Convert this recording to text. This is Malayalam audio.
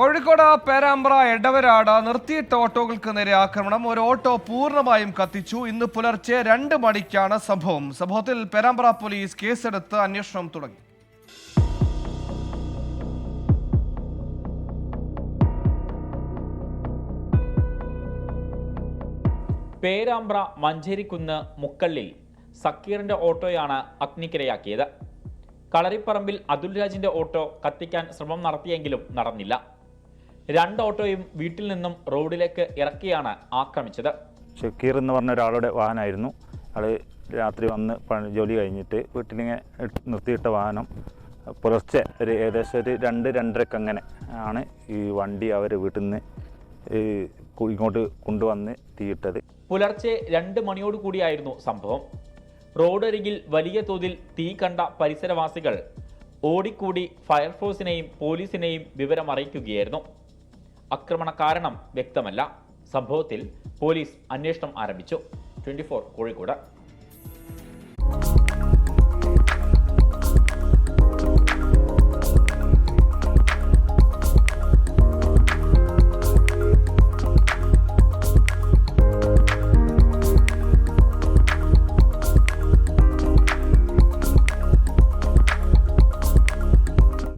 കോഴിക്കോട് പേരാമ്പ്ര എടവരാട് നിർത്തിയിട്ട ഓട്ടോകൾക്ക് നേരെ ആക്രമണം. ഒരു ഓട്ടോ പൂർണ്ണമായും കത്തിച്ചു. ഇന്ന് പുലർച്ചെ 2 മണിക്കാണ് സംഭവത്തിൽ പേരാമ്പ്ര പോലീസ് കേസെടുത്ത് അന്വേഷണം തുടങ്ങി. പേരാമ്പ്ര മഞ്ചേരിക്കുന്ന് മുക്കള്ളിൽ സക്കീറിന്റെ ഓട്ടോയാണ് അഗ്നിക്കിരയാക്കിയത്. കളരിപ്പറമ്പിൽ അതുൽ രാജിന്റെ ഓട്ടോ കത്തിക്കാൻ ശ്രമം നടത്തിയെങ്കിലും നടന്നില്ല. 2 ഓട്ടോയും വീട്ടിൽ നിന്നും റോഡിലേക്ക് ഇറക്കിയാണ് ആക്രമിച്ചത്. ഷക്കീർ എന്ന് പറഞ്ഞ ഒരാളുടെ വാഹനമായിരുന്നു. ആൾ രാത്രി വന്ന് ജോലി കഴിഞ്ഞിട്ട് വീട്ടിലിങ്ങനെ നിർത്തിയിട്ട വാഹനം പുലർച്ചെ ഏകദേശം ഒരു 2-2:30 അങ്ങനെ ആണ് ഈ വണ്ടി അവർ വീട്ടിൽ നിന്ന് ഇങ്ങോട്ട് കൊണ്ടുവന്ന് തീയിട്ടത്. പുലർച്ചെ 2 മണിയോടുകൂടിയായിരുന്നു സംഭവം. റോഡരികിൽ വലിയ തോതിൽ തീ കണ്ട പരിസരവാസികൾ ഓടിക്കൂടി ഫയർഫോഴ്സിനെയും പോലീസിനെയും വിവരം അറിയിക്കുകയായിരുന്നു. ആക്രമണ കാരണം വ്യക്തമല്ല. സംഭവത്തിൽ പോലീസ് അന്വേഷണം ആരംഭിച്ചു. 24 കോഴിക്കോട്.